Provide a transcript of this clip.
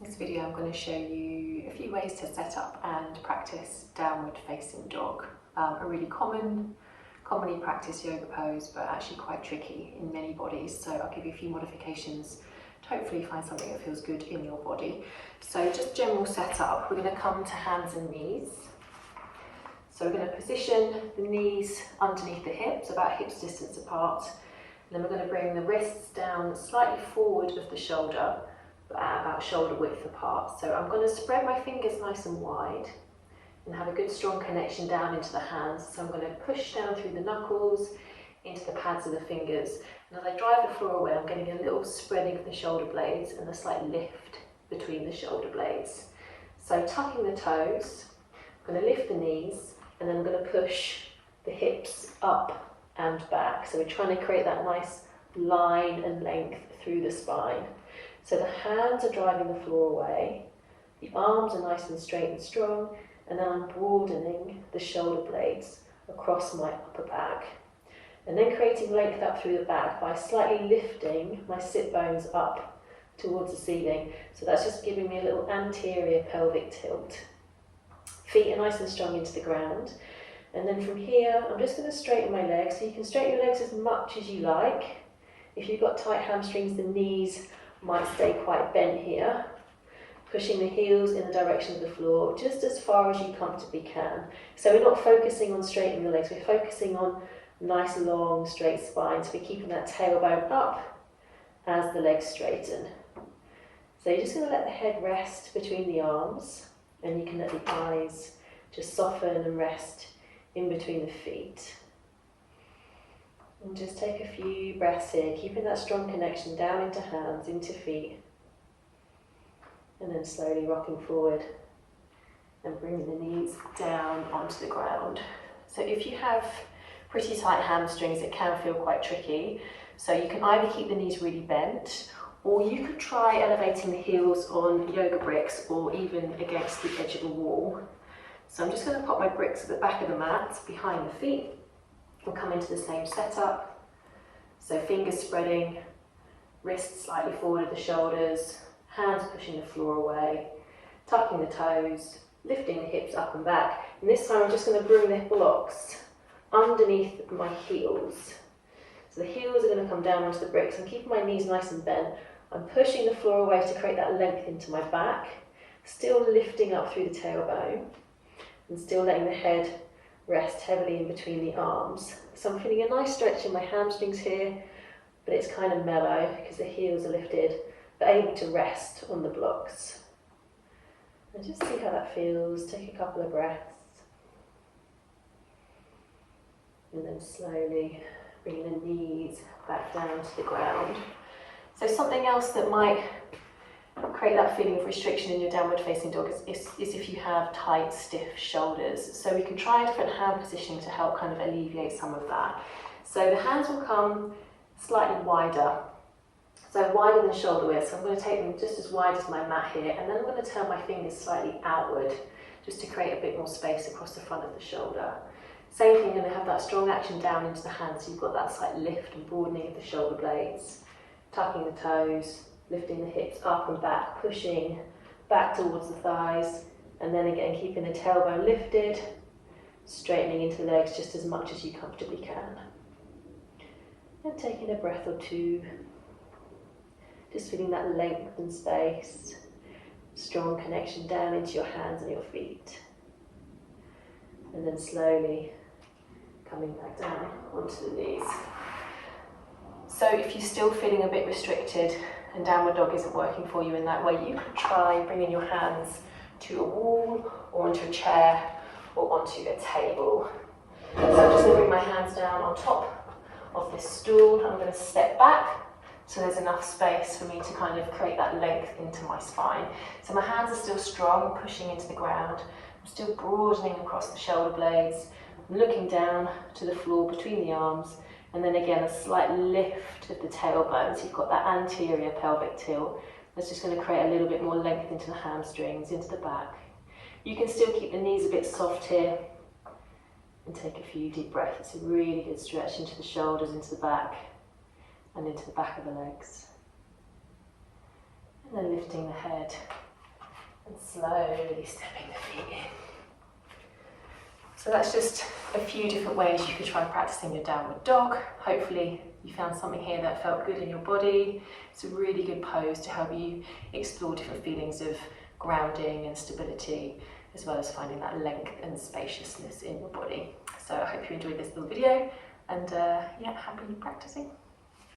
In this video I'm going to show you a few ways to set up and practice downward facing dog. A really commonly practiced yoga pose, but actually quite tricky in many bodies, so I'll give you a few modifications to hopefully find something that feels good in your body. So just general setup, we're going to come to hands and knees. So we're going to position the knees underneath the hips, about hips distance apart, and then we're going to bring the wrists down slightly forward of the shoulder, but at about shoulder width apart. So I'm going to spread my fingers nice and wide and have a good strong connection down into the hands. So I'm going to push down through the knuckles into the pads of the fingers, and as I drive the floor away I'm getting a little spreading of the shoulder blades and a slight lift between the shoulder blades. So tucking the toes, I'm going to lift the knees, and then I'm going to push the hips up and back. So we're trying to create that nice line and length through the spine. So the hands are driving the floor away, the arms are nice and straight and strong, and then I'm broadening the shoulder blades across my upper back. And then creating length up through the back by slightly lifting my sit bones up towards the ceiling. So that's just giving me a little anterior pelvic tilt. Feet are nice and strong into the ground. And then from here, I'm just going to straighten my legs. So you can straighten your legs as much as you like. If you've got tight hamstrings, the knees might stay quite bent here. Pushing the heels in the direction of the floor, just as far as you comfortably can. So we're not focusing on straightening the legs, we're focusing on nice long straight spines. We're keeping that tailbone up as the legs straighten. So you're just going to let the head rest between the arms, and you can let the eyes just soften and rest in between the feet. And just take a few breaths here, keeping that strong connection down into hands, into feet. And then slowly rocking forward and bringing the knees down onto the ground. So if you have pretty tight hamstrings, it can feel quite tricky. So you can either keep the knees really bent, or you could try elevating the heels on yoga bricks or even against the edge of a wall. So I'm just going to pop my bricks at the back of the mat behind the feet and come into the same setup. So fingers spreading, wrists slightly forward of the shoulders, hands pushing the floor away, tucking the toes, lifting the hips up and back. And this time I'm just going to bring the blocks underneath my heels. So the heels are going to come down onto the bricks. I'm keeping my knees nice and bent. I'm pushing the floor away to create that length into my back, still lifting up through the tailbone, and still letting the head rest heavily in between the arms. So I'm feeling a nice stretch in my hamstrings here, but it's kind of mellow because the heels are lifted, but able to rest on the blocks. And just see how that feels. Take a couple of breaths. And then slowly bring the knees back down to the ground. So something else that might create that feeling of restriction in your downward facing dog is if you have tight, stiff shoulders. So we can try a different hand positioning to help kind of alleviate some of that. So the hands will come slightly wider. So wider than shoulder width, so I'm going to take them just as wide as my mat here, and then I'm going to turn my fingers slightly outward just to create a bit more space across the front of the shoulder. Same thing, you're going to have that strong action down into the hands, so you've got that slight lift and broadening of the shoulder blades, tucking the toes, lifting the hips up and back, pushing back towards the thighs, and then again keeping the tailbone lifted, straightening into the legs just as much as you comfortably can. And taking a breath or two. Just feeling that length and space, strong connection down into your hands and your feet. And then slowly coming back down onto the knees. So if you're still feeling a bit restricted and downward dog isn't working for you in that way, you could try bringing your hands to a wall or onto a chair or onto a table. So I'm just going to bring my hands down on top of this stool. I'm going to step back, so there's enough space for me to kind of create that length into my spine. So my hands are still strong, pushing into the ground. I'm still broadening across the shoulder blades. I'm looking down to the floor between the arms, and then again a slight lift of the tailbone. So you've got that anterior pelvic tilt. That's just going to create a little bit more length into the hamstrings, into the back. You can still keep the knees a bit soft here, and take a few deep breaths. It's a really good stretch into the shoulders, into the back, and into the back of the legs. And then lifting the head and slowly stepping the feet in. So that's just a few different ways you could try practicing your downward dog. Hopefully you found something here that felt good in your body. It's a really good pose to help you explore different feelings of grounding and stability, as well as finding that length and spaciousness in your body. So I hope you enjoyed this little video, and yeah, happy practicing.